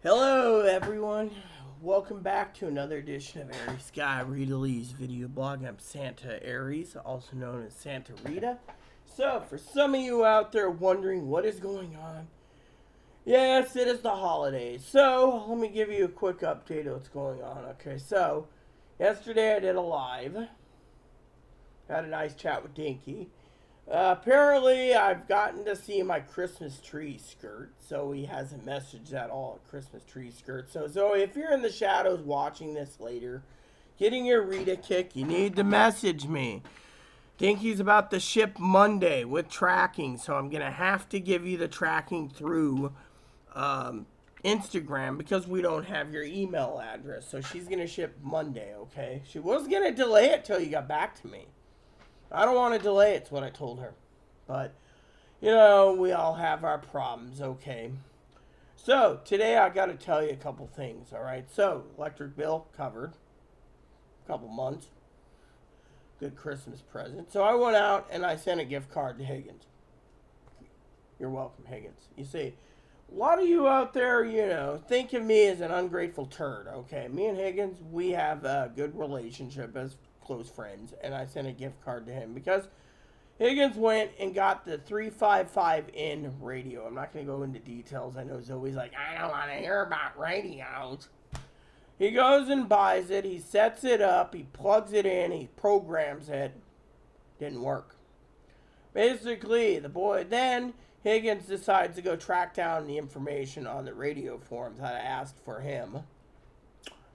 Hello, everyone. Welcome back to another edition of Aries Sky Rita Lee's video blog. I'm Santa Aries, also known as Santa Rita. So, for some of you out there wondering what is going on, yes, it is the holidays. So, let me give you a quick update of what's going on. Okay, so yesterday I did a live, had a nice chat with Dinky. Apparently, I've gotten to see my Christmas tree skirt, so he hasn't messaged at all a Christmas tree skirt. So if you're in the shadows watching this later, getting your Rita kick, you need to message me. Dinky's about to ship Monday with tracking, so I'm gonna have to give you the tracking through Instagram because we don't have your email address. So she's gonna ship Monday, okay? She was gonna delay it till you got back to me. I don't want to delay it's what I told her. But, we all have our problems, okay? So, today I got to tell you a couple things, all right? So, electric bill covered. A couple months. Good Christmas present. So, I went out and I sent a gift card to Higgins. You're welcome, Higgins. You see, a lot of you out there, think of me as an ungrateful turd, okay? Me and Higgins, we have a good relationship as close friends, and I sent a gift card to him because Higgins went and got the 355N radio. I'm not going to go into details. I know Zoe's like, I don't want to hear about radios. He goes and buys it. He sets it up. He plugs it in. He programs it. Didn't work. Basically, then Higgins decides to go track down the information on the radio forums that I asked for him.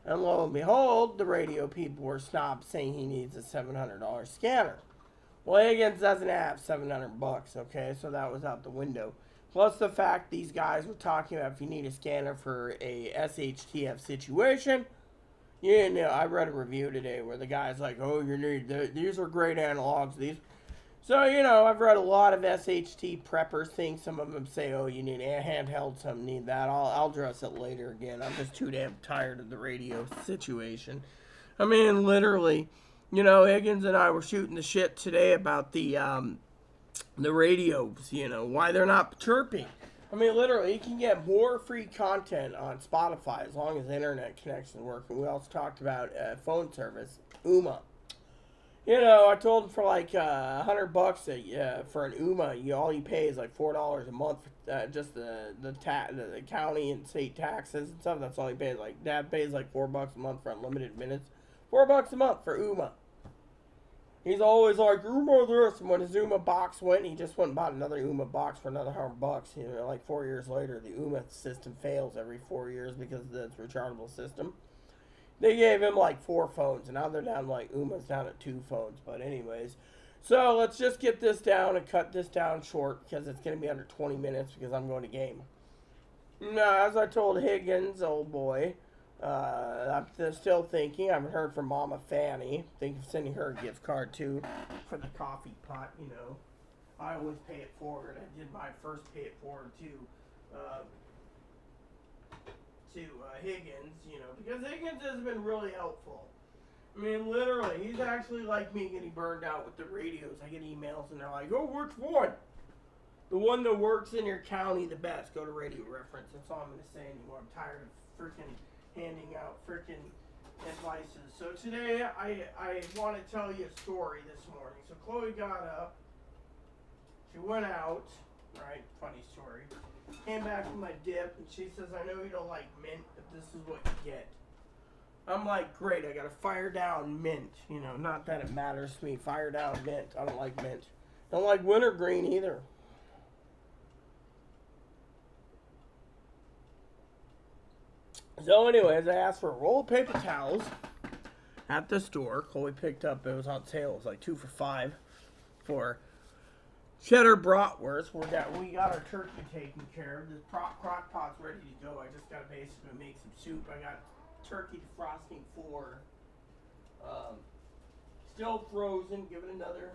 And lo and behold, the radio people were snobs saying he needs a $700 scanner. Well, Higgins doesn't have $700, okay? So that was out the window. Plus the fact these guys were talking about if you need a scanner for a SHTF situation. I read a review today where the guy's like, oh, these are great analogs. So, I've read a lot of SHT preppers things. Some of them say, oh, you need a handheld, some need that. I'll address it later again. I'm just too damn tired of the radio situation. I mean, literally, Higgins and I were shooting the shit today about the radios, why they're not chirping. I mean, literally, you can get more free content on Spotify as long as the internet connection works. And we also talked about phone service, UMA. I told him for like $100 for an UMA, all you pay is like $4 a month, just the county and state taxes and stuff. That's all he pays. Like Dad pays like $4 a month for unlimited minutes, $4 a month for UMA. He's always like UMA this, and when his UMA box went, he just went and bought another UMA box for another $100. Like 4 years later, the UMA system fails every 4 years because it's a rechargeable system. They gave him like 4 phones, and now they're down like Uma's down at 2 phones. But anyways, so let's just get this down and cut this down short because it's going to be under 20 minutes because I'm going to game. Now, as I told Higgins, old boy, I'm still thinking. I haven't heard from Mama Fanny. Think of sending her a gift card too for the coffee pot. I always pay it forward. I did my first pay it forward too. To Higgins, because Higgins has been really helpful. I mean, literally, he's actually like me getting burned out with the radios. I get emails and they're like, oh, which one? The one that works in your county the best. Go to Radio Reference. That's all I'm going to say anymore. I'm tired of freaking handing out freaking advices. So today, I want to tell you a story this morning. So Chloe got up. She went out. Right? Funny story. Came back with my dip, and she says, I know you don't like mint, but this is what you get. I'm like, great, I got a fire down mint. Not that it matters to me. Fire down mint. I don't like mint. Don't like wintergreen either. So anyways, I asked for a roll of paper towels at the store. Chloe picked up, it was on sale. It was like 2 for $5 for cheddar bratwurst. We got our turkey taken care of. The crock pot's ready to go. I just got to basically make some soup. I got turkey defrosting for still frozen. Give it another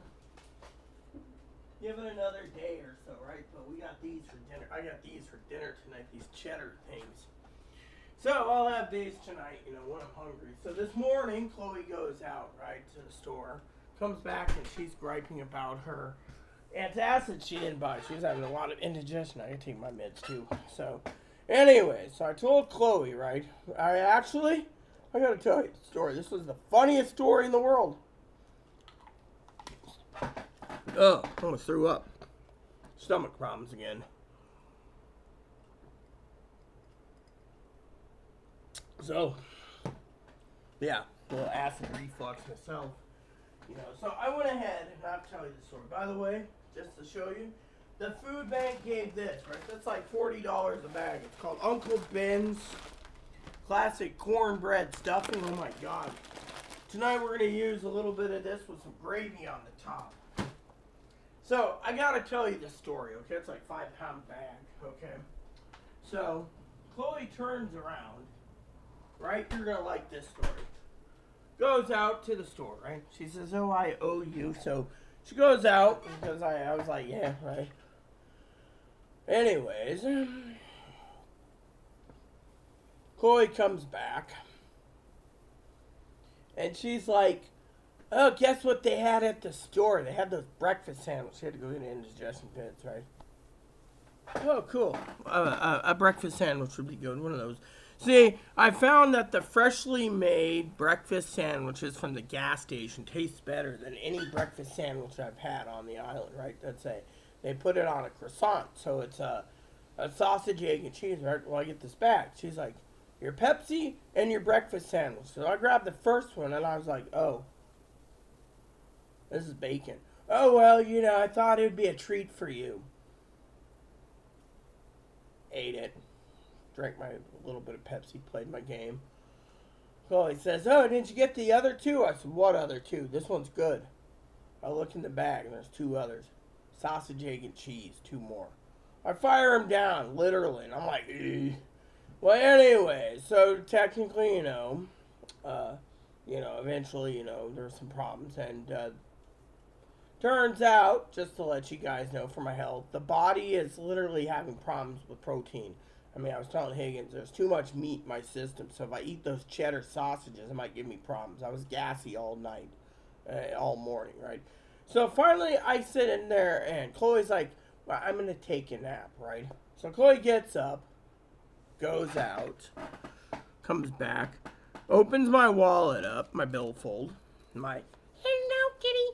day or so, right? But we got these for dinner. I got these for dinner tonight. These cheddar things. So I'll have these tonight. When I'm hungry. So this morning, Chloe goes out right to the store, comes back, and she's griping about her antacid she didn't buy. She was having a lot of indigestion. I gotta take my meds too. So Anyway, so I told Chloe, right? I gotta tell you the story. This was the funniest story in the world. Oh, I almost threw up. Stomach problems again. So, yeah, a little acid reflux myself. So I went ahead and I'll tell you the story. By the way, just to show you, the food bank gave this, right? That's like $40 a bag. It's called Uncle Ben's Classic Cornbread Stuffing. Oh my God. Tonight we're going to use a little bit of this with some gravy on the top. So, I got to tell you this story, okay? It's like a 5-pound bag, okay? So, Chloe turns around, right? You're going to like this story. Goes out to the store, right? She says, oh, I owe you. So, she goes out because I was like, yeah, right. Anyways, Chloe comes back. And she's like, oh, guess what they had at the store? They had those breakfast sandwiches. She had to go get indigestion pits, right? Oh, cool. A breakfast sandwich would be good. One of those. See, I found that the freshly made breakfast sandwiches from the gas station taste better than any breakfast sandwich I've had on the island, right? They put it on a croissant, so it's a sausage, egg, and cheese, right? Well, I get this bag. She's like, your Pepsi and your breakfast sandwich. So I grabbed the first one, and I was like, oh. This is bacon. Oh, well, I thought it would be a treat for you. Ate it. Drank my little bit of Pepsi, played my game. So he says, oh, didn't you get the other two? I said, what other two? This one's good. I look in the bag, and there's 2 others. Sausage, egg, and cheese. 2 more. I fire them down, literally, and I'm like, ugh. Well, anyway, so technically, eventually, there's some problems, and turns out, just to let you guys know for my health, the body is literally having problems with protein. I mean, I was telling Higgins, there's too much meat in my system, so if I eat those cheddar sausages, it might give me problems. I was gassy all night, all morning, right? So finally, I sit in there, and Chloe's like, well, I'm going to take a nap, right? So Chloe gets up, goes out, comes back, opens my wallet up, my billfold, my hello kitty.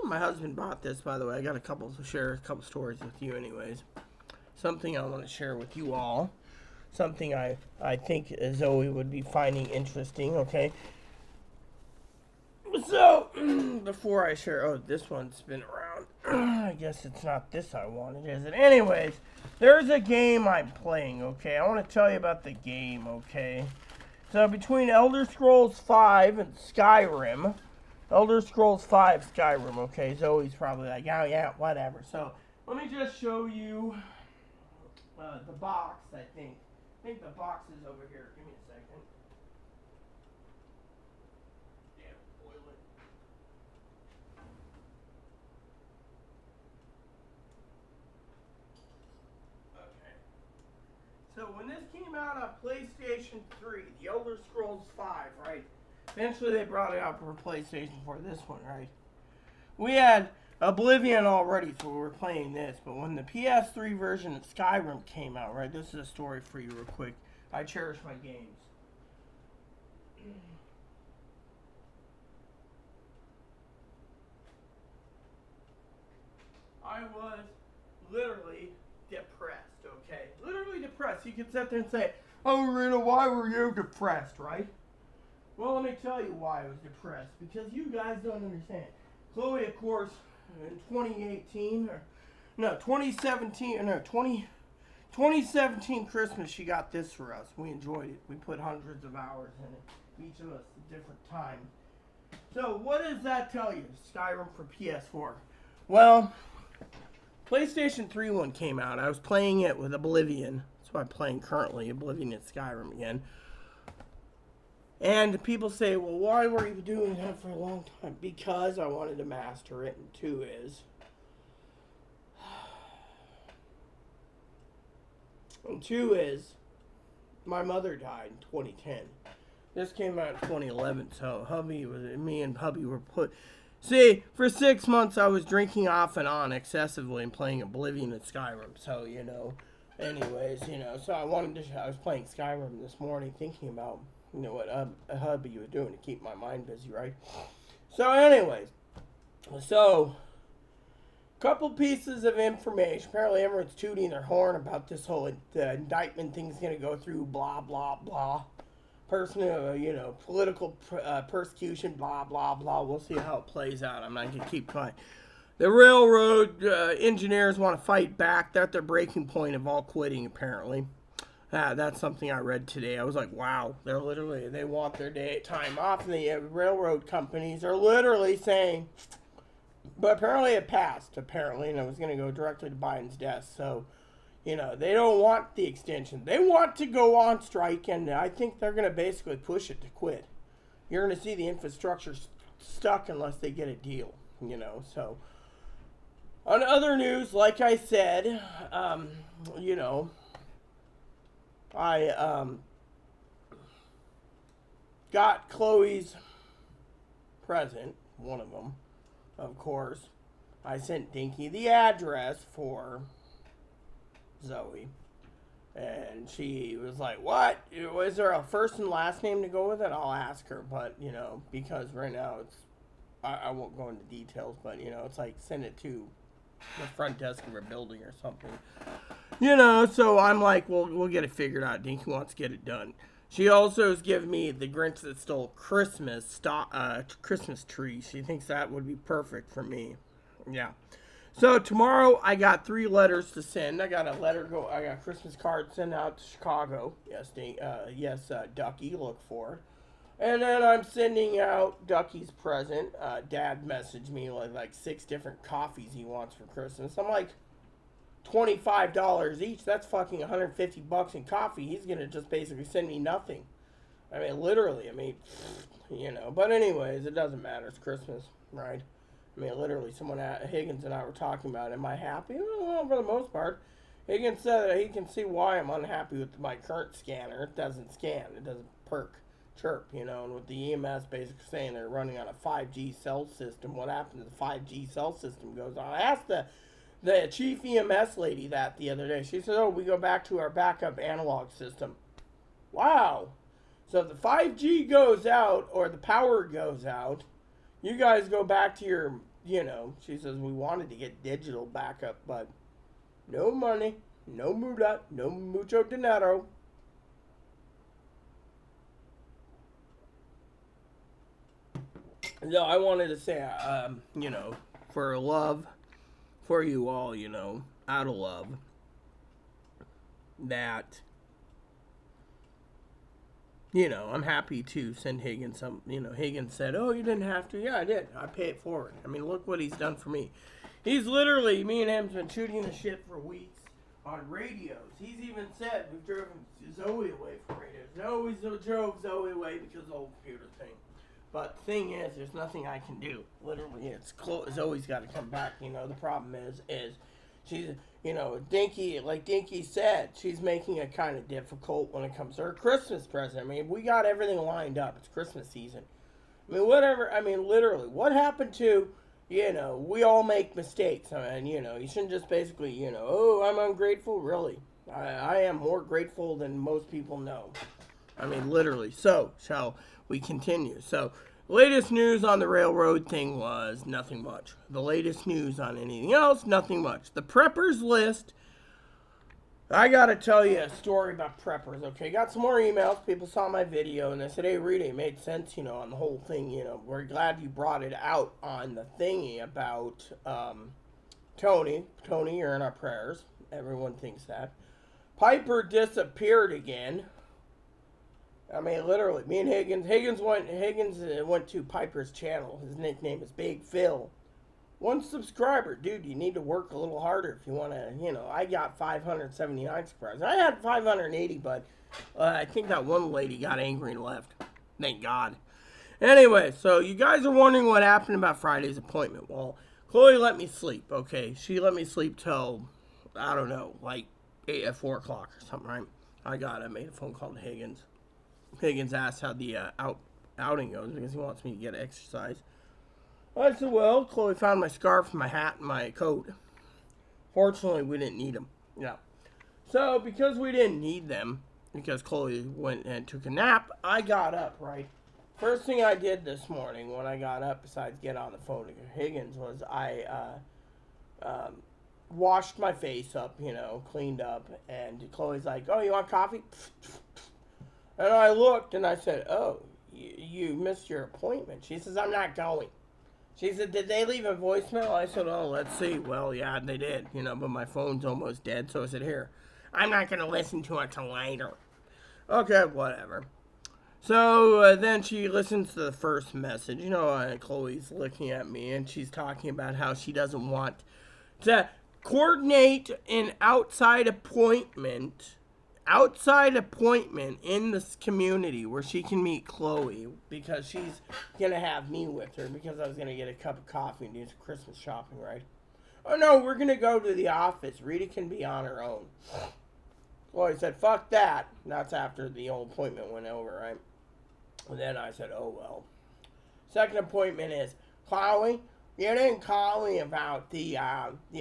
My husband bought this, by the way. I got a couple stories with you anyways. Something I want to share with you all. Something I think Zoe would be finding interesting, okay? So, before I share, this one's been around. I guess it's not this I wanted, is it? Anyways, there's a game I'm playing, okay? I want to tell you about the game, okay? So, between Elder Scrolls V and Skyrim, Elder Scrolls V, Skyrim, okay? Zoe's probably like, oh, yeah, whatever. So, let me just show you the box, I think. I think the box is over here. Give me a second. Okay. So when this came out on PlayStation 3, the Elder Scrolls V, right? Eventually they brought it out for PlayStation 4, this one, right? We had Oblivion already, so we were playing this. But when the PS3 version of Skyrim came out, right? This is a story for you real quick. I cherish my games. I was literally depressed, okay? Literally depressed. You could sit there and say, oh, Rita, why were you depressed, right? Well, let me tell you why I was depressed. Because you guys don't understand. Chloe, of course, in 2017 Christmas, she got this for us. We enjoyed it. We put hundreds of hours in it. Each of us a different time. So, what does that tell you? Skyrim for PS4. Well, PlayStation 3 one came out. I was playing it with Oblivion. That's what I'm playing currently, Oblivion and Skyrim again. And people say, well, why were you doing that for a long time? Because I wanted to master it. And 2 is... And 2 is... My mother died in 2010. This came out in 2011, so me and hubby were put... See, for 6 months I was drinking off and on excessively and playing Oblivion and Skyrim. So, Anyways, so I was playing Skyrim this morning thinking about, what a hubby was doing to keep my mind busy, right? So anyways, so couple pieces of information. Apparently everyone's tooting their horn about this whole indictment thing's going to go through, blah, blah, blah. Political persecution, blah, blah, blah. We'll see how it plays out. I'm not going to keep quiet. The railroad engineers want to fight back. They're at their breaking point of all quitting, apparently. That's something I read today. I was like, wow. They want their time off. And the railroad companies are literally saying, but apparently it passed, and it was going to go directly to Biden's desk. So, they don't want the extension. They want to go on strike, and I think they're going to basically push it to quit. You're going to see the infrastructure stuck unless they get a deal, so... On other news, like I said, I got Chloe's present, one of them, of course. I sent Dinky the address for Zoe, and she was like, what? Was there a first and last name to go with it? I'll ask her, but, because right now I won't go into details, but, it's like send it to the front desk of a building or something. So I'm like, well, we'll get it figured out. Dinky wants to get it done. She also has given me the Grinch that stole Christmas tree. She thinks that would be perfect for me. Yeah. So tomorrow I got 3 letters to send. I got a Christmas card sent out to Chicago. Yes, Ducky, look for it. And then I'm sending out Ducky's present. Dad messaged me like 6 different coffees he wants for Christmas. I'm like, $25 each. That's fucking $150 in coffee. He's going to just basically send me nothing. I mean, literally. But anyways, it doesn't matter. It's Christmas, right? I mean, literally, Higgins and I were talking about, am I happy? Well, for the most part. Higgins said that he can see why I'm unhappy with my current scanner. It doesn't scan. It doesn't chirp, and with the EMS basically saying they're running on a 5G cell system, what happens if the 5G cell system goes on? I asked the chief EMS lady that the other day. She said, oh, we go back to our backup analog system. Wow. So if the 5G goes out or the power goes out, you guys go back to your, she says we wanted to get digital backup, but no money, no mucho dinero. No, I wanted to say, for love, for you all, out of love, that, I'm happy to send Higgins some, Higgins said, oh, you didn't have to. Yeah, I did. I pay it forward. I mean, look what he's done for me. He's literally, me and him's been shooting the shit for weeks on radios. He's even said we've driven Zoe away from radios. No, we drove Zoe away because of the whole computer thing. But the thing is, there's nothing I can do. Literally, Zoe's got to come back. The problem is she's, Dinky, like Dinky said, she's making it kind of difficult when it comes to her Christmas present. I mean, we got everything lined up. It's Christmas season. I mean, whatever. I mean, literally, what happened to, we all make mistakes. I mean, you shouldn't just basically, oh, I'm ungrateful. Really, I am more grateful than most people know. I mean, literally. So, shall we continue? So, latest news on the railroad thing was nothing much. The latest news on anything else, nothing much. The preppers list. I gotta tell you a story about preppers, okay? Got some more emails. People saw my video and they said, hey, Rita, it made sense, on the whole thing, We're glad you brought it out on the thingy about Tony. Tony, you're in our prayers. Everyone thinks that. Piper disappeared again. I mean, literally, me and Higgins went to Piper's channel. His nickname is Big Phil. 1 subscriber. Dude, you need to work a little harder if you want to, I got 579 subscribers. I had 580, but I think that one lady got angry and left. Thank God. Anyway, so you guys are wondering what happened about Friday's appointment. Well, Chloe let me sleep, okay? She let me sleep till, I don't know, like 4 o'clock or something, right? I made a phone call to Higgins. Higgins asked how the outing goes because he wants me to get exercise. I said, well, Chloe found my scarf, my hat, and my coat. Fortunately, we didn't need them. Yeah. So, because we didn't need them, because Chloe went and took a nap, I got up, right? First thing I did this morning when I got up, besides get on the phone to Higgins, was I washed my face up, cleaned up, and Chloe's like, "Oh, you want coffee?" And I looked and I said, "Oh, you missed your appointment." She says, "I'm not going." She said, "Did they leave a voicemail?" I said, "Oh, let's see." Well, yeah, they did, but my phone's almost dead, so I said, "Here, I'm not going to listen to it till later." Okay, whatever. So then she listens to the first message. Chloe's looking at me and she's talking about how she doesn't want to coordinate an outside appointment in this community where she can meet Chloe because she's going to have me with her because I was going to get a cup of coffee and do some Christmas shopping, right? "Oh, no, we're going to go to the office. Rita can be on her own." Chloe said, "Fuck that." That's after the old appointment went over, right? And then I said, "Oh, well." Second appointment is, "Chloe, you didn't call me about the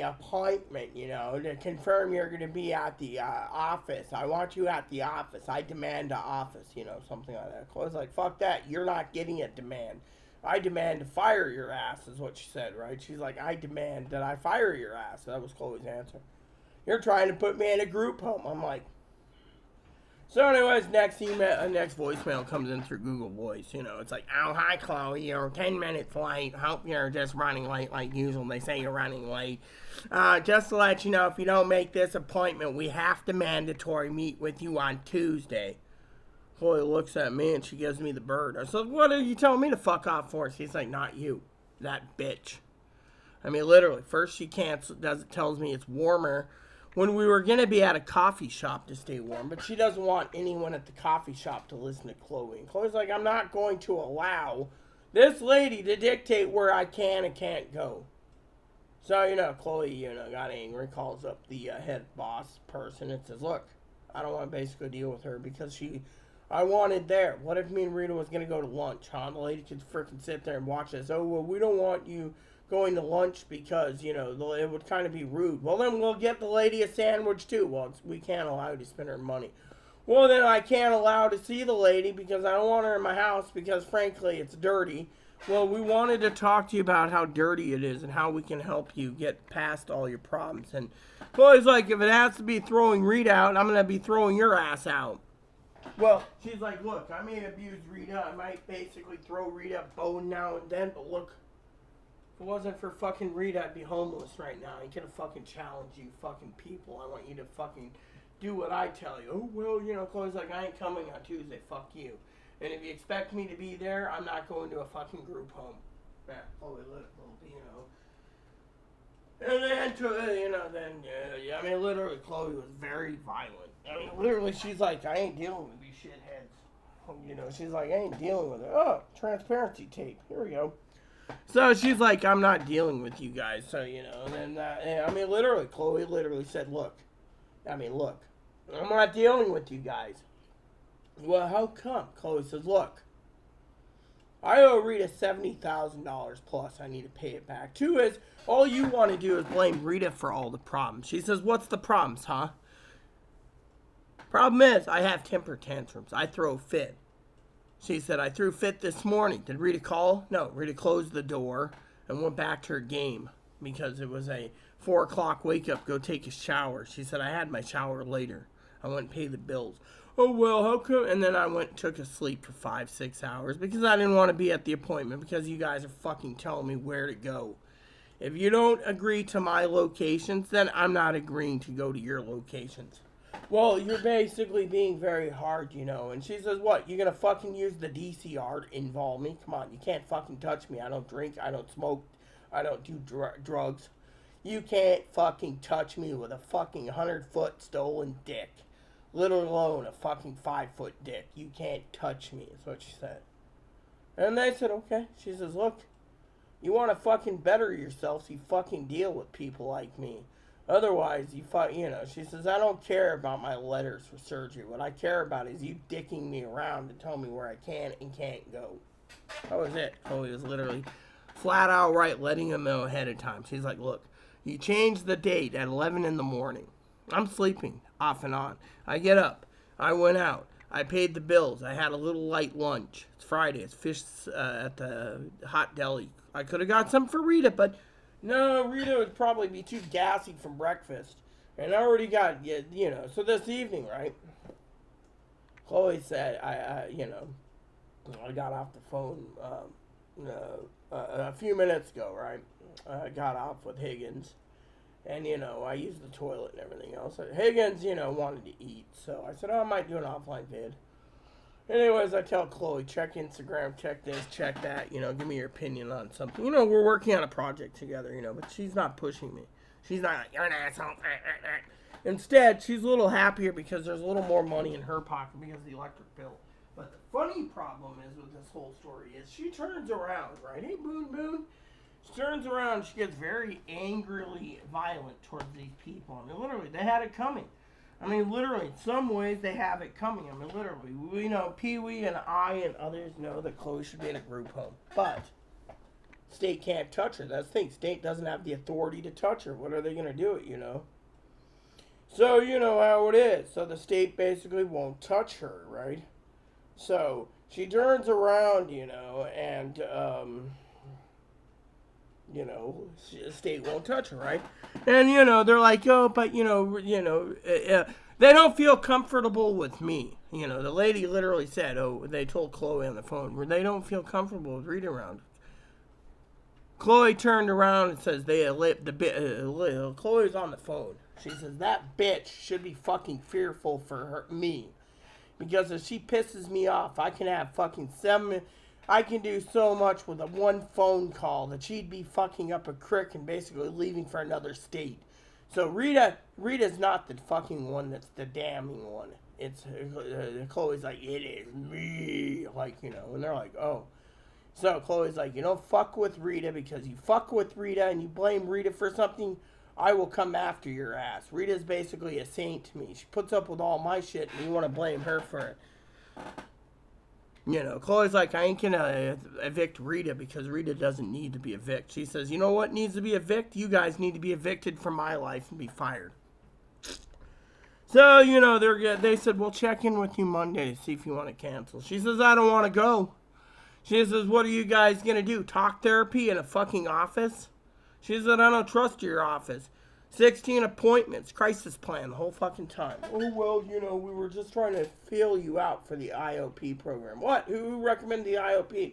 appointment, to confirm you're going to be at the office. I want you at the office. I demand an office," something like that. Chloe's like, "Fuck that. You're not getting a demand. I demand to fire your ass," is what she said, right? She's like, "I demand that I fire your ass." That was Chloe's answer. "You're trying to put me in a group home." I'm like, so anyways, next voicemail comes in through Google Voice. It's like, "Oh, hi, Chloe. You're 10 minutes late. Hope you're just running late like usual." They say you're running late. "Just to let you know, if you don't make this appointment, we have to mandatory meet with you on Tuesday." Chloe looks at me and she gives me the bird. I said, "What are you telling me to fuck off for?" She's like, "Not you. That bitch." I mean, literally. First she tells me it's warmer when we were going to be at a coffee shop to stay warm, but she doesn't want anyone at the coffee shop to listen to Chloe. And Chloe's like, "I'm not going to allow this lady to dictate where I can and can't go." So, Chloe, got angry, calls up the head boss person and says, "Look, I don't want to basically deal with her because I wanted there. What if me and Rita was going to go to lunch, huh? The lady could freaking sit there and watch us. Oh, well, we don't want you going to lunch because, it would kind of be rude." "Well, then we'll get the lady a sandwich too." "Well, we can't allow her to spend her money." "Well, then I can't allow to see the lady because I don't want her in my house because, frankly, it's dirty." "Well, we wanted to talk to you about how dirty it is and how we can help you get past all your problems." And Chloe's like, "If it has to be throwing Rita out, I'm going to be throwing your ass out." Well, she's like, "Look, I may abuse Rita. I might basically throw Rita a bone now and then, but look, if it wasn't for fucking Rita, I'd be homeless right now. I could have fucking challenged you fucking people. I want you to fucking do what I tell you." "Oh, well, Chloe's like, "I ain't coming on Tuesday. Fuck you. And if you expect me to be there, I'm not going to a fucking group home." Yeah, Chloe, And then, I mean, literally, Chloe was very violent. I mean, literally, she's like, "I ain't dealing with these shitheads." She's like, "I ain't dealing with it." Oh, transparency tape. Here we go. So she's like, "I'm not dealing with you guys." So, and then, I mean, literally, Chloe literally said, look, I'm not dealing with you guys." "Well, how come?" Chloe says, "Look, I owe Rita $70,000 plus. I need to pay it back. Two is, all you want to do is blame Rita for all the problems." She says, "What's the problems, huh?" "Problem is, I have temper tantrums. I throw a fit." She said, "I threw a fit this morning. Did Rita call?" "No." Rita closed the door and went back to her game because it was a 4 o'clock wake up, go take a shower. She said, "I had my shower later. I went and paid the bills." "Oh, well, how come?" And then I went and took a sleep for 5-6 hours because I didn't want to be at the appointment because you guys are fucking telling me where to go. If you don't agree to my locations, then I'm not agreeing to go to your locations. "Well, you're basically being very hard, And she says, "What, you're going to fucking use the DCR to involve me? Come on, you can't fucking touch me. I don't drink, I don't smoke, I don't do drugs. You can't fucking touch me with a fucking 100-foot stolen dick. Let alone a fucking 5-foot dick. You can't touch me," is what she said. And they said, "Okay." She says, "Look, you want to fucking better yourself, so you fucking deal with people like me. Otherwise, she says, "I don't care about my letters for surgery. What I care about is you dicking me around to tell me where I can and can't go." That was it. Chloe was literally flat out right, letting him know ahead of time. She's like, "Look, you changed the date at 11 in the morning. I'm sleeping. off and on. I get up. I went out. I paid the bills. I had a little light lunch. It's Friday. It's fish at the hot deli. I could have got some for Rita, but no, Rita would probably be too gassy from breakfast. And I already got, so this evening, right? Chloe said, I got off the phone a few minutes ago, right? I got off with Higgins. And, I used the toilet and everything else. Higgins, wanted to eat. So I said, I might do an offline vid. Anyways, I tell Chloe, check Instagram, check this, check that. Give me your opinion on something. We're working on a project together, but she's not pushing me. She's not like, you're an asshole. Instead, she's a little happier because there's a little more money in her pocket because of the electric bill. But the funny problem is with this whole story is she turns around, right? Hey, Boone. She turns around, she gets very angrily violent towards these people. I mean, literally, they had it coming. Literally, in some ways, they have it coming. Literally, we know, Pee-wee and I and others know that Chloe should be in a group home. But state can't touch her. That's the thing. State doesn't have the authority to touch her. What are they going to do it, So, you know how it is. So the state basically won't touch her, right? So she turns around, and, the state won't touch her, right? And, they're like, oh, but, they don't feel comfortable with me. The lady literally said, they told Chloe on the phone, they don't feel comfortable with Rita around. Chloe turned around and says, Chloe's on the phone. She says, that bitch should be fucking fearful for me. Because if she pisses me off, I can have fucking I can do so much with a one phone call that she'd be fucking up a crick and basically leaving for another state. So Rita's not the fucking one that's the damning one. It's Chloe's like, it is me. And they're like, oh. So Chloe's like, fuck with Rita, because you fuck with Rita and you blame Rita for something, I will come after your ass. Rita's basically a saint to me. She puts up with all my shit and you want to blame her for it. Chloe's like, I ain't gonna evict Rita because Rita doesn't need to be evicted. She says, you know what needs to be evicted? You guys need to be evicted from my life and be fired. So, they said, we'll check in with you Monday to see if you want to cancel. She says, I don't want to go. She says, what are you guys going to do? Talk therapy in a fucking office? She said, I don't trust your office. 16 appointments, crisis plan the whole fucking time. Oh, well, we were just trying to feel you out for the IOP program. What? Who recommended the IOP?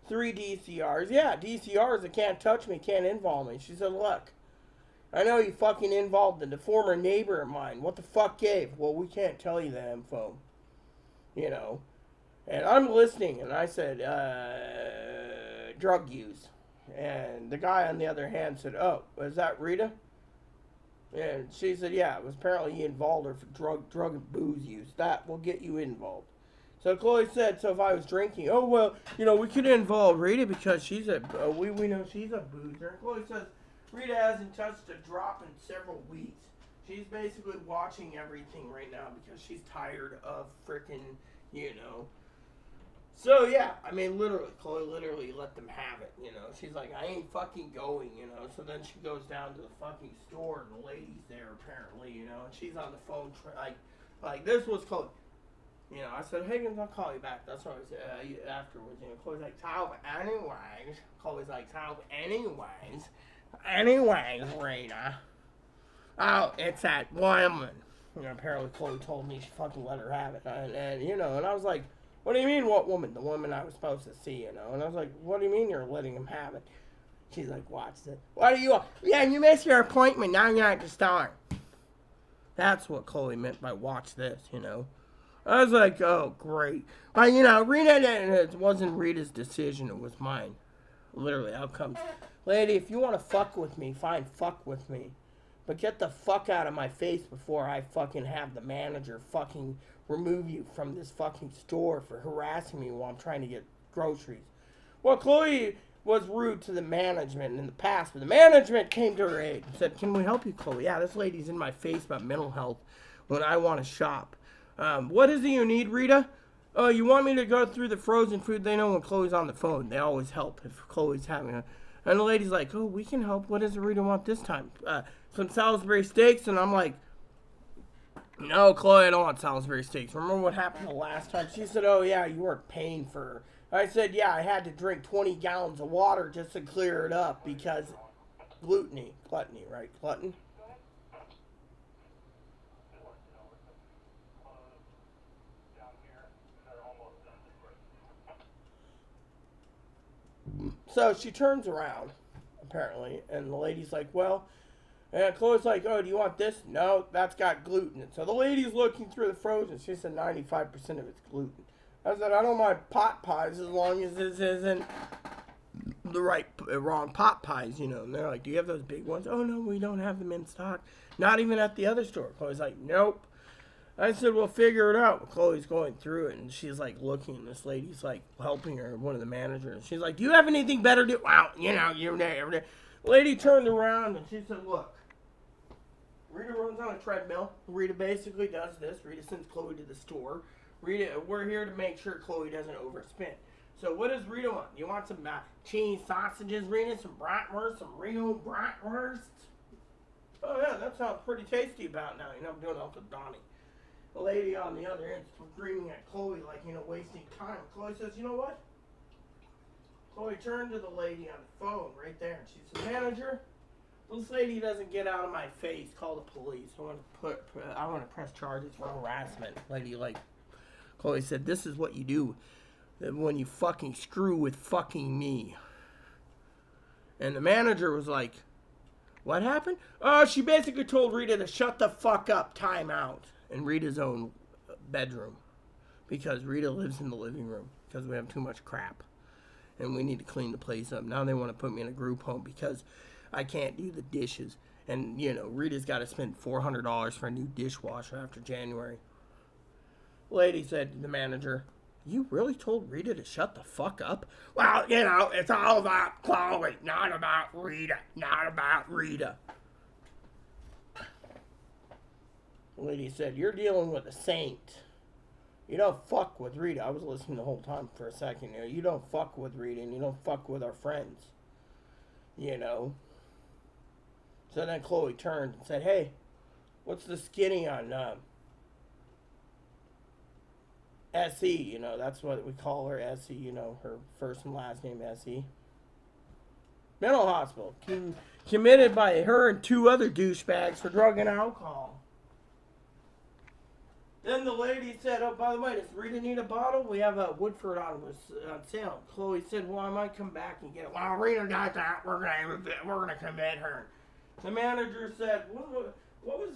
3 DCRs. Yeah, DCRs that can't touch me, can't involve me. She said, look, I know you fucking involved the former neighbor of mine. What the fuck gave? Well, we can't tell you that info. And I'm listening, and I said, drug use. And the guy on the other hand said, oh, is that Rita? And she said, yeah, it was apparently he involved her for drug and booze use. That will get you involved. So Chloe said, so if I was drinking, oh, well, we could involve Rita because we know she's a boozer. Chloe says, Rita hasn't touched a drop in several weeks. She's basically watching everything right now because she's tired of freaking, So, yeah, literally, Chloe literally let them have it, She's like, I ain't fucking going, So then she goes down to the fucking store, and the lady's there, apparently, and she's on the phone, like, this was Chloe. I said, Higgins, I'll call you back. That's what I said afterwards, Chloe's like, so, anyways. Chloe's like, so, anyways. Anyways, Rita. Oh, it's that woman. Apparently Chloe told me she fucking let her have it. And I was like, what do you mean, what woman? The woman I was supposed to see, And I was like, what do you mean you're letting him have it? She's like, watch this. What do you want? Yeah, you missed your appointment. Now you're at the star. That's what Chloe meant by watch this, I was like, oh, great. But, Rita, it wasn't Rita's decision. It was mine. Literally, outcomes. Lady, if you want to fuck with me, fine, fuck with me. But get the fuck out of my face before I fucking have the manager fucking remove you from this fucking store for harassing me while I'm trying to get groceries. Well, Chloe was rude to the management in the past, but the management came to her aid and said, can we help you, Chloe? Yeah, this lady's in my face about mental health when I want to shop. What is it you need, Rita? Oh, you want me to go through the frozen food? They know when Chloe's on the phone. They always help if Chloe's having a... And the lady's like, oh, we can help. What does Rita want this time? Some Salisbury steaks. And I'm like, No, Chloe, I don't want Salisbury steaks. Remember what happened the last time? She said, oh, yeah, you weren't paying for her. I said, yeah, I had to drink 20 gallons of water just to clear it up because gluttony, right? Glutton. So she turns around, apparently, and the lady's like, well, and Chloe's like, oh, do you want this? No, that's got gluten. So the lady's looking through the frozen. She said 95% of it's gluten. I said, I don't mind pot pies as long as this isn't the wrong pot pies, you know. And they're like, do you have those big ones? Oh, no, we don't have them in stock. Not even at the other store. Chloe's like, nope. I said, well, figure it out. Chloe's going through it, and she's like looking, and this lady's like helping her, one of the managers. She's like, do you have anything better to do? Well, you know, you're there. Lady turned around, and she said, look, Rita runs on a treadmill. Rita basically does this. Rita sends Chloe to the store. Rita, we're here to make sure Chloe doesn't overspend. So what does Rita want? You want some cheese sausages, Rita? Some bratwurst? Some Rio bratwurst? Oh, yeah, that sounds pretty tasty about now. You know, I'm doing it with Donnie. The lady on the other end is screaming at Chloe like, you know, wasting time. Chloe says, you know what? Chloe turned to the lady on the phone right there. And she said, manager, this lady doesn't get out of my face. Call the police. I want to press charges for harassment. Lady, like, Chloe said, this is what you do when you fucking screw with fucking me. And the manager was like, what happened? Oh, she basically told Rita to shut the fuck up, time out. In Rita's own bedroom. Because Rita lives in the living room. Because we have too much crap. And we need to clean the place up. Now they want to put me in a group home because I can't do the dishes. And, you know, Rita's got to spend $400 for a new dishwasher after January. Lady said to the manager, you really told Rita to shut the fuck up? Well, you know, it's all about Chloe, not about Rita. Not about Rita. The lady said, you're dealing with a saint. You don't fuck with Rita. I was listening the whole time for a second. You know, you don't fuck with Rita and you don't fuck with our friends. You know. So then Chloe turned and said, hey, what's the skinny on SE? You know, that's what we call her, SE. You know, her first and last name, SE. Mental hospital. Committed by her and two other douchebags for drug and alcohol. Then the lady said, oh, by the way, does Rita need a bottle? We have a Woodford on sale. Chloe said, well, I might come back and get it. Well, Rita got that. We're gonna commit her. The manager said, what was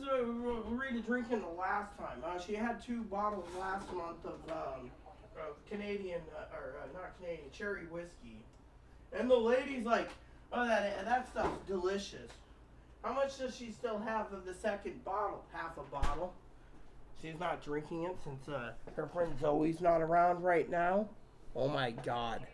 Rita drinking the last time? She had 2 bottles last month of Canadian, not Canadian, cherry whiskey. And the lady's like, oh, that stuff's delicious. How much does she still have of the second bottle? Half a bottle. She's not drinking it since her friend Zoe's not around right now. Oh my God.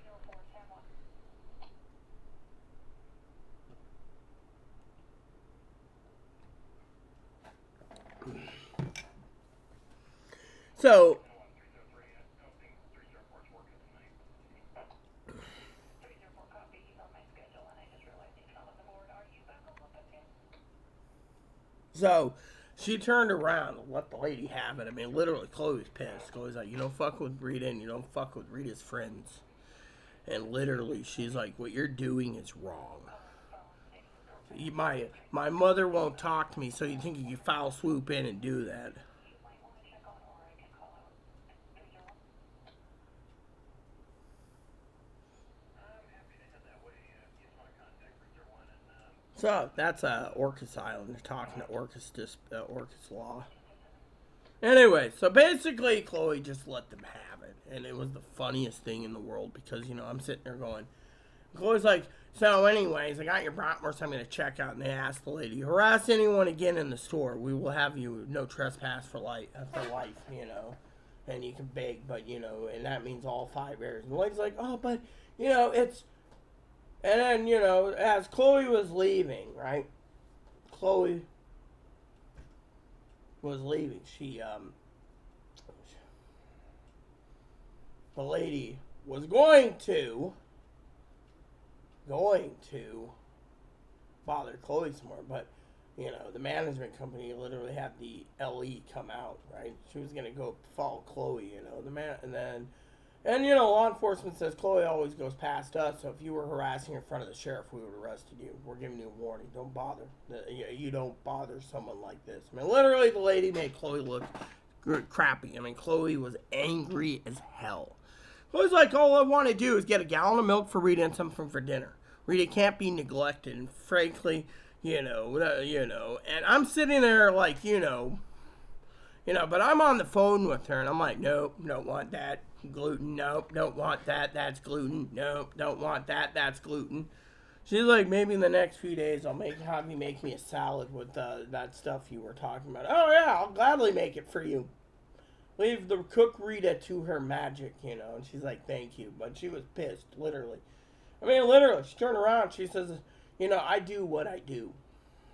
So, she turned around and let the lady have it. I mean, literally, Chloe's pissed. Chloe's like, you don't fuck with Rita and you don't fuck with Rita's friends. And literally, she's like, what you're doing is wrong. My mother won't talk to me, so you think you can foul swoop in and do that. So that's Orcas Island. They're talking to Orcas Law. Anyway, so basically, Chloe just let them have it, and it was the funniest thing in the world because you know I'm sitting there going, Chloe's like, so anyways, I got your bratwurst. I'm gonna check out, and they asked the lady, harass anyone again in the store, we will have you no trespass for life, you know, and you can beg, but you know, and that means all 5 errors. And the lady's like, oh, but you know, it's. And then, you know, as Chloe was leaving, right? Chloe was leaving. The lady was going to bother Chloe some more, but The management company literally had the LE come out, right? She was gonna go follow Chloe, the man, and law enforcement says Chloe always goes past us. So if you were harassing in front of the sheriff, we would have arrested you. We're giving you a warning. Don't bother. You don't bother someone like this. I mean, literally, the lady made Chloe look crappy. I mean, Chloe was angry as hell. Chloe's like, all I want to do is get a gallon of milk for Rita and something for dinner. Rita can't be neglected, and frankly, and I'm sitting there like, but I'm on the phone with her, and I'm like, nope, don't want that. Gluten, nope, don't want that. That's gluten. Nope, don't want that. That's gluten. She's like, maybe in the next few days I'll have you make me a salad with that stuff you were talking about. Oh yeah, I'll gladly make it for you. Leave the cook Rita to her magic, And she's like, thank you, but she was pissed, literally. I mean, literally, she turned around. She says, I do what I do.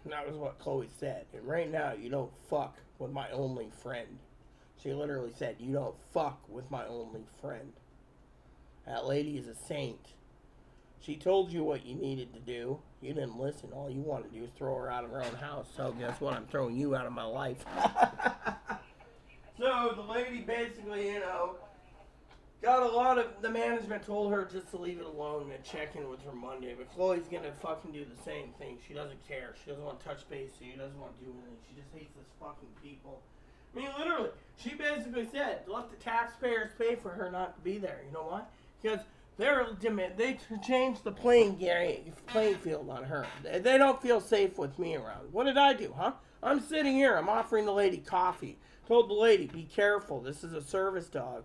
And that was what Chloe said. And right now, you don't fuck with my only friend. She literally said, you don't fuck with my only friend. That lady is a saint. She told you what you needed to do. You didn't listen. All you want to do is throw her out of her own house. So guess what? I'm throwing you out of my life. So the lady basically, got a lot of, the management told her just to leave it alone and check in with her Monday. But Chloe's going to fucking do the same thing. She doesn't care. She doesn't want to touch base. She doesn't want to do anything. She just hates this fucking people. I mean, literally, she basically said, let the taxpayers pay for her not to be there. You know why? Because they changed the playing field on her. They don't feel safe with me around. What did I do, huh? I'm sitting here. I'm offering the lady coffee. Told the lady, be careful. This is a service dog.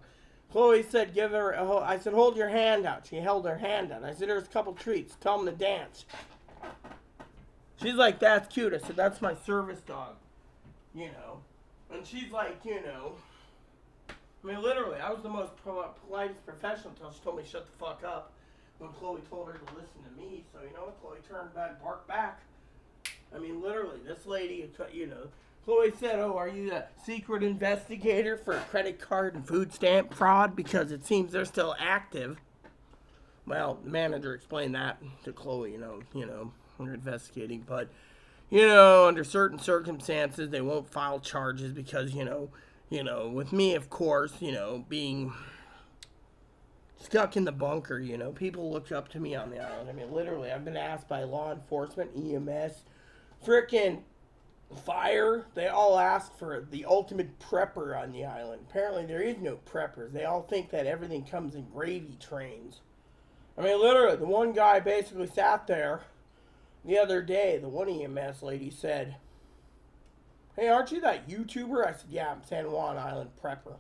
Chloe said, I said, hold your hand out. She held her hand out. I said, there's a couple treats. Tell them to dance. She's like, that's cute. I said, that's my service dog. And she's like, I mean, literally, I was the most politest professional until she told me to shut the fuck up when Chloe told her to listen to me. So, Chloe turned back, barked back. I mean, literally, this lady, Chloe said, oh, are you a secret investigator for credit card and food stamp fraud? Because it seems they're still active. Well, the manager explained that to Chloe, we're investigating. But, under certain circumstances, they won't file charges because, with me, of course, being stuck in the bunker, people look up to me on the island. I mean, literally, I've been asked by law enforcement, EMS, frickin' fire. They all asked for the ultimate prepper on the island. Apparently, there is no preppers. They all think that everything comes in gravy trains. I mean, literally, the one guy basically sat there the other day. The one EMS lady said, hey, aren't you that YouTuber? I said, yeah, I'm San Juan Island prepper.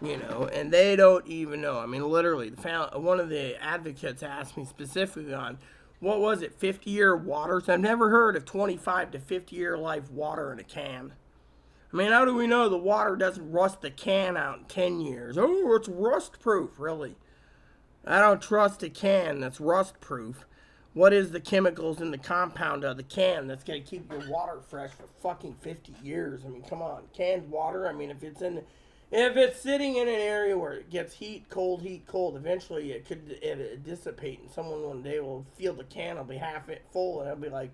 And they don't even know. I mean, literally, one of the advocates asked me specifically on, what was it, 50-year waters? I've never heard of 25 to 50-year life water in a can. I mean, how do we know the water doesn't rust the can out in 10 years? Oh, it's rust-proof, really. I don't trust a can that's rust-proof. What is the chemicals in the compound of the can that's going to keep your water fresh for fucking 50 years? I mean, come on. Canned water, I mean, if it's sitting in an area where it gets heat, cold, eventually it could dissipate, and someone one day will feel the can will be half it full, and it'll be like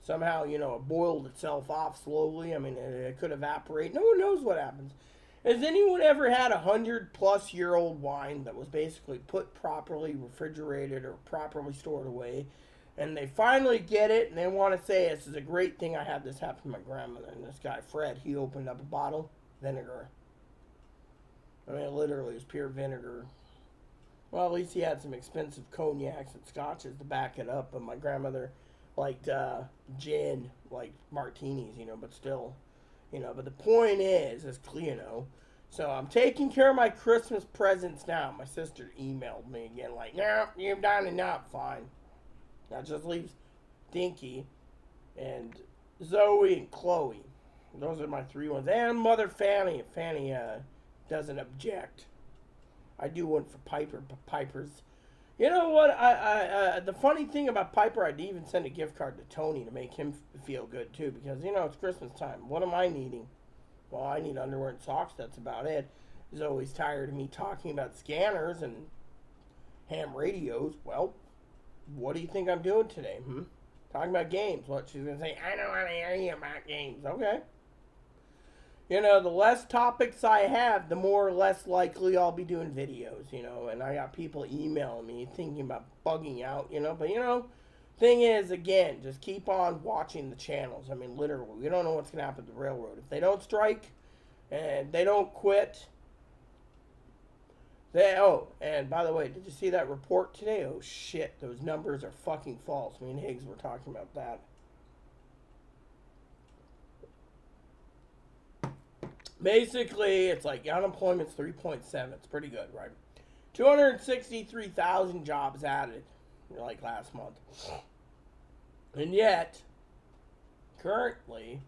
somehow, it boiled itself off slowly. I mean, it could evaporate. No one knows what happens. Has anyone ever had 100-plus-year-old wine that was basically put properly refrigerated or properly stored away, and they finally get it, and they want to say, this is a great thing, I had this happen to my grandmother, and this guy, Fred, he opened up a bottle, vinegar. I mean, literally, it's pure vinegar. Well, at least he had some expensive cognacs and scotches to back it up. But my grandmother liked gin, like martinis, but still, But the point is, so I'm taking care of my Christmas presents now. My sister emailed me again, like, no, you've done enough, fine. That just leaves Dinky and Zoe and Chloe. Those are my three ones. And Mother Fanny. If Fanny doesn't object. I do one for Piper, but Piper's... You know what? The funny thing about Piper, I'd even send a gift card to Tony to make him feel good, too. Because, it's Christmas time. What am I needing? Well, I need underwear and socks. That's about it. He's always tired of me talking about scanners and ham radios. Well, what do you think I'm doing today, Talking about games. What? She's going to say, I don't want to hear you about games. Okay. You know, the less topics I have, the more or less likely I'll be doing videos, you know. And I got people emailing me thinking about bugging out, you know. But, you know, thing is, again, just keep on watching the channels. I mean, literally, we don't know what's going to happen to the railroad. If they don't strike and they don't quit, and by the way, did you see that report today? Oh, shit, those numbers are fucking false. Me and Higgs were talking about that. Basically, it's like unemployment's 3.7. It's pretty good, right? 263,000 jobs added, like last month. And yet, currently,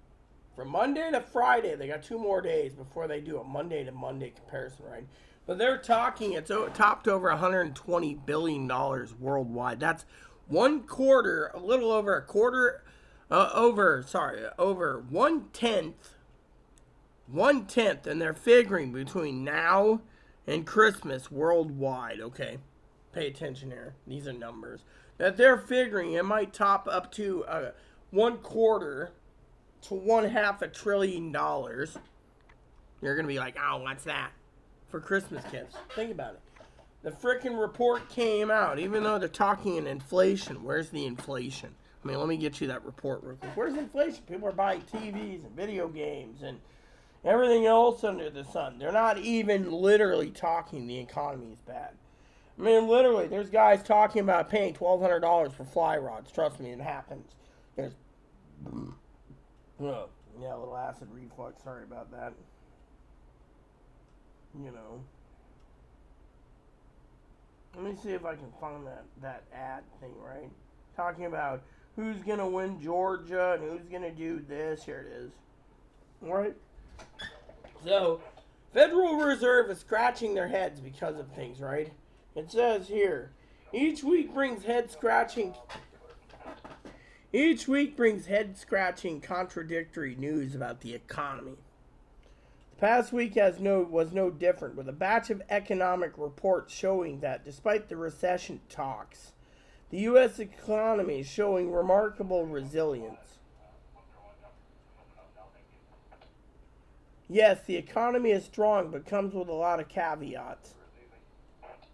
from Monday to Friday, they got 2 more days before they do a Monday to Monday comparison, right? But they're talking, it's topped over $120 billion worldwide. That's a little over a quarter, over 1/10, and they're figuring between now and Christmas worldwide, okay? Pay attention here. These are numbers. That they're figuring it might top up to 1/4 to 1/2 trillion dollars. You're going to be like, oh, what's that? For Christmas gifts. Think about it. The frickin' report came out, even though they're talking in inflation. Where's the inflation? I mean, let me get you that report real quick. Where's inflation? People are buying TVs and video games and everything else under the sun. They're not even literally talking the economy is bad. I mean, literally, there's guys talking about paying $1,200 for fly rods. Trust me, it happens. There's, yeah, a little acid reflux. Sorry about that. You know. Let me see if I can find that ad thing, right? Talking about who's going to win Georgia and who's going to do this. Here it is. All right? So, Federal Reserve is scratching their heads because of things, right? It says here, each week brings head scratching contradictory news about the economy. The past week was no different, with a batch of economic reports showing that despite the recession talks, the U.S. economy is showing remarkable resilience. Yes, the economy is strong, but comes with a lot of caveats.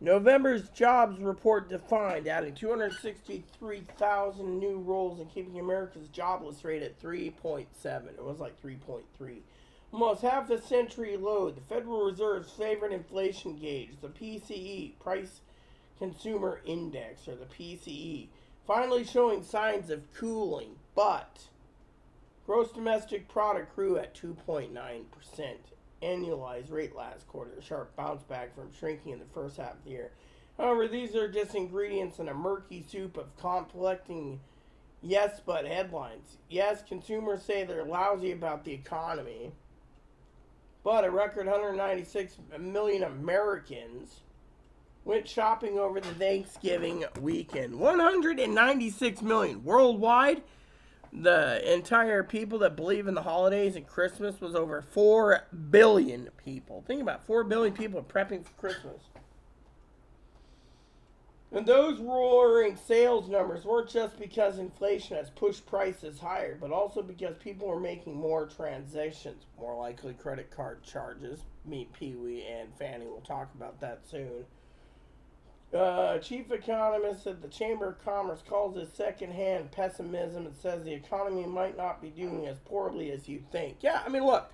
November's jobs report defined, adding 263,000 new roles and keeping America's jobless rate at 3.7. It was like 3.3. Almost half a century low. The Federal Reserve's favorite inflation gauge, the PCE, Price Consumer Index, or the PCE, finally showing signs of cooling, but gross domestic product grew at 2.9%. Annualized rate last quarter, a sharp bounce back from shrinking in the first half of the year. However, these are just ingredients in a murky soup of conflicting yes but headlines. Yes, consumers say they're lousy about the economy, but a record 196 million Americans went shopping over the Thanksgiving weekend. 196 million worldwide. The entire people that believe in the holidays and Christmas was over 4 billion people. Think about it, 4 billion people prepping for Christmas. And those roaring sales numbers weren't just because inflation has pushed prices higher, but also because people are making more transactions, more likely credit card charges. Meet Pee-wee and Fanny. We'll talk about that soon. Chief economist at the Chamber of Commerce calls this secondhand pessimism and says the economy might not be doing as poorly as you think. Yeah, I mean, look,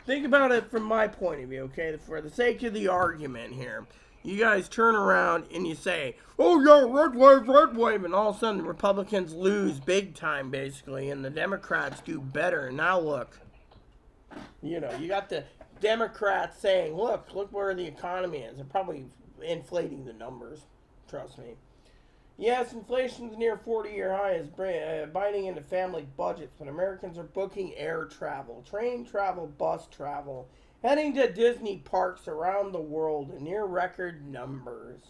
think about it from my point of view, okay? For the sake of the argument here, you guys turn around and you say, oh, yeah, red wave, and all of a sudden the Republicans lose big time, basically, and the Democrats do better. And now look, you know, you got the Democrats saying, look where the economy is. They're probably inflating the numbers, trust me. Yes, inflation's near 40-year highs, biting into family budgets, but Americans are booking air travel, train travel, bus travel, heading to Disney parks around the world in near record numbers,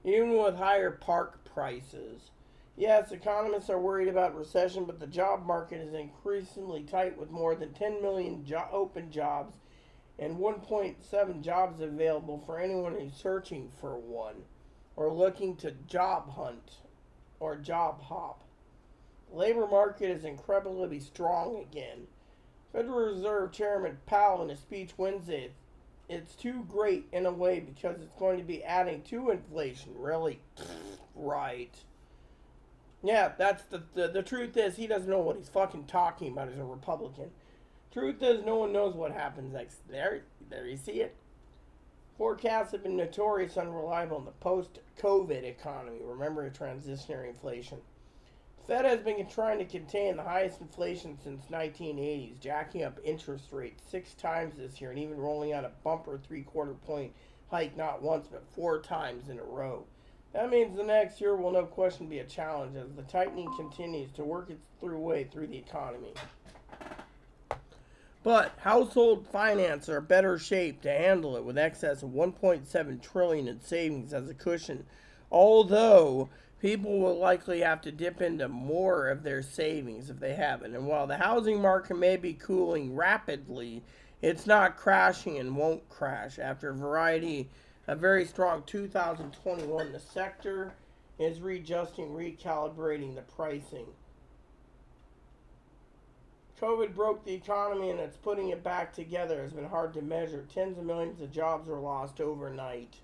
even with higher park prices. Yes, economists are worried about recession, but the job market is increasingly tight with more than 10 million open jobs and 1.7 jobs available for anyone who's searching for one or looking to job hunt or job hop. The labor market is incredibly strong again. Federal Reserve Chairman Powell in a speech Wednesday, it's too great in a way because it's going to be adding to inflation. Really? Right. Yeah, that's the truth is he doesn't know what he's fucking talking about as a Republican. Truth is no one knows what happens next. There you see it. Forecasts have been notorious unreliable in the post-COVID economy. Remember transitionary inflation. The Fed has been trying to contain the highest inflation since 1980s, jacking up interest rates 6 times this year and even rolling out a bumper three-quarter point hike not once but 4 times in a row. That means the next year will no question be a challenge as the tightening continues to work its way through the economy. But household finance are better shape to handle it with excess of 1.7 trillion in savings as a cushion. Although people will likely have to dip into more of their savings if they haven't. And while the housing market may be cooling rapidly, it's not crashing and won't crash. After a very strong 2021, the sector is readjusting, recalibrating the pricing. COVID broke the economy and it's putting it back together has been hard to measure. Tens of millions of jobs were lost overnight.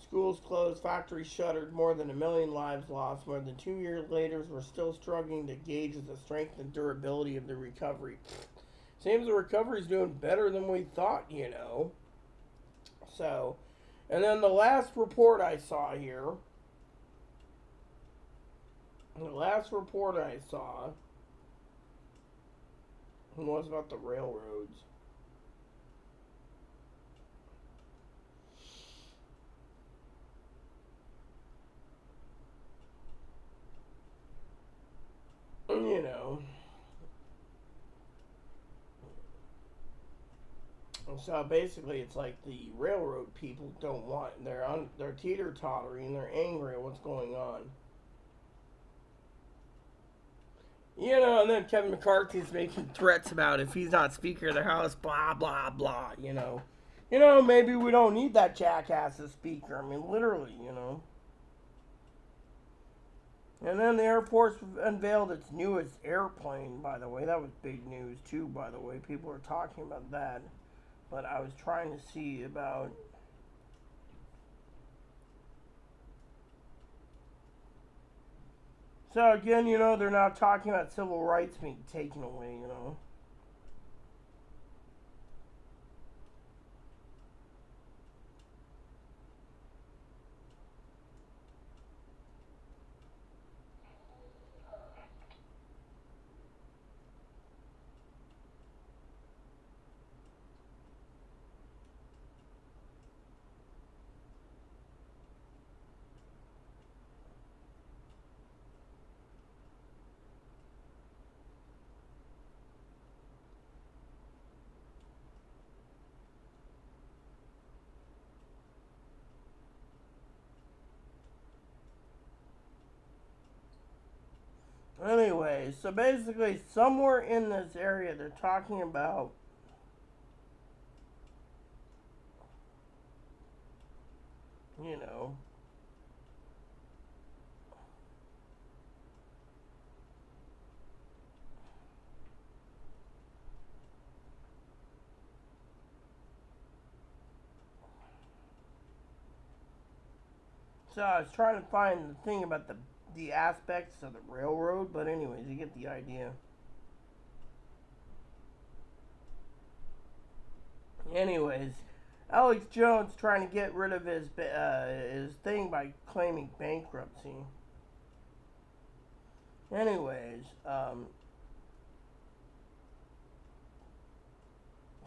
Schools closed, factories shuttered, more than 1 million lives lost. More than 2 years later, we're still struggling to gauge the strength and durability of the recovery. Seems the recovery's doing better than we thought, you know. So, and then the last report I saw was about the railroads. You know. So basically, it's like the railroad people don't want. They're teeter-tottering. And they're angry at what's going on. You know, and then Kevin McCarthy's making threats about if he's not Speaker of the House, blah blah blah. Maybe we don't need that jackass as Speaker. I mean, literally, you know. And then the Air Force unveiled its newest airplane, by the way. That was big news, too, by the way. People are talking about that. But I was trying to see about... So, again, they're now talking about civil rights being taken away. Anyway, so basically, somewhere in this area, they're talking about you know. So I was trying to find the thing about the aspects of the railroad, but anyways, you get the idea. Anyways, Alex Jones trying to get rid of his thing by claiming bankruptcy. Anyways,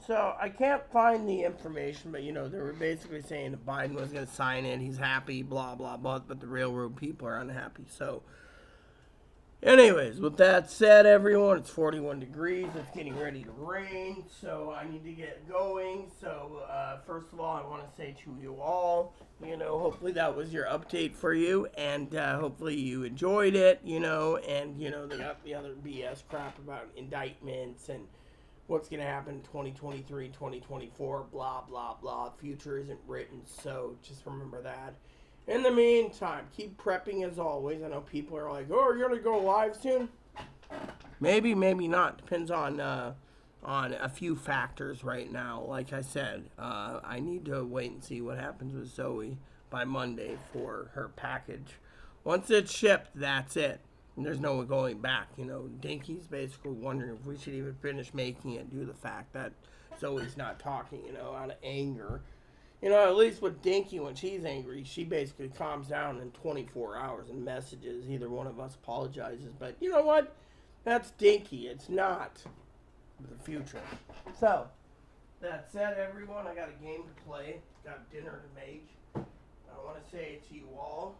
so I can't find the information, but they were basically saying that Biden was going to sign it. He's happy, blah blah blah, but the railroad people are unhappy. So, anyways, with that said, everyone, it's 41 degrees. It's getting ready to rain, so I need to get going. So, first of all, I want to say to you all, hopefully that was your update for you, and hopefully you enjoyed it, and, they got the other BS crap about indictments and what's going to happen in 2023, 2024, blah, blah, blah. The future isn't written, so just remember that. In the meantime, keep prepping as always. I know people are like, oh, you're going to go live soon? Maybe, maybe not. Depends on a few factors right now. Like I said, I need to wait and see what happens with Zoe by Monday for her package. Once it's shipped, that's it. And there's no going back. You know, Dinky's basically wondering if we should even finish making it due to the fact that Zoe's not talking, you know, out of anger. You know, at least with Dinky, when she's angry, she basically calms down in 24 hours and messages. Either one of us apologizes. But you know what? That's Dinky. It's not the future. So, that said, everyone, I got a game to play. Got dinner to make. I want to say to you all,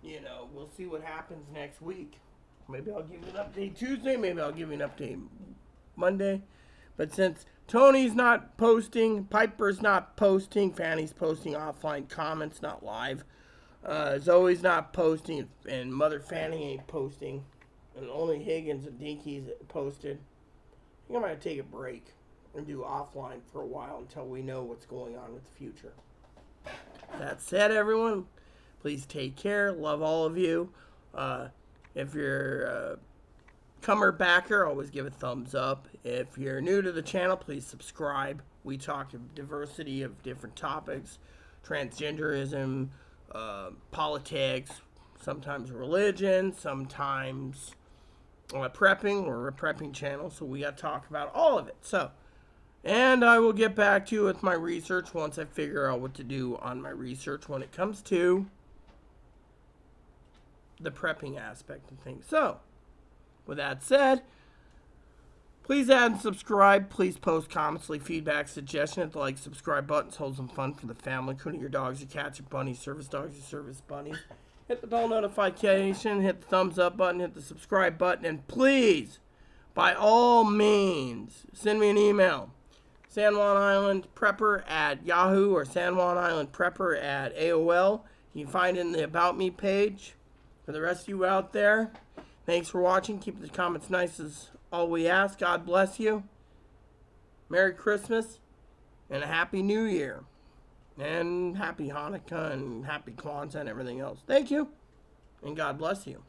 you know, we'll see what happens next week. Maybe I'll give you an update Tuesday. Maybe I'll give you an update Monday. But since Tony's not posting, Piper's not posting, Fanny's posting offline comments, not live. Zoe's not posting, and Mother Fanny ain't posting. And only Higgins and Dinky's posted. I think I'm going to take a break and do offline for a while until we know what's going on with the future. That said, everyone, please take care. Love all of you. If you're a comer backer, always give a thumbs up. If you're new to the channel, please subscribe. We talk a diversity of different topics. Transgenderism, politics, sometimes religion, sometimes prepping. We're a prepping channel, so we got to talk about all of it. So, and I will get back to you with my research once I figure out what to do on my research when it comes to the prepping aspect of things. So, with that said, please add and subscribe. Please post comments, leave feedback, suggestions. Hit the like, subscribe buttons. Hold some fun for the family, including your dogs, your cats, your bunnies, service dogs, your service bunnies. Hit the bell notification, hit the thumbs up button, hit the subscribe button, and please, by all means, send me an email. San Juan Island Prepper at Yahoo or San Juan Island Prepper at AOL. You can find it in the About Me page. For the rest of you out there, thanks for watching. Keep the comments nice as all we ask. God bless you. Merry Christmas and a Happy New Year. And Happy Hanukkah and Happy Kwanzaa and everything else. Thank you. And God bless you.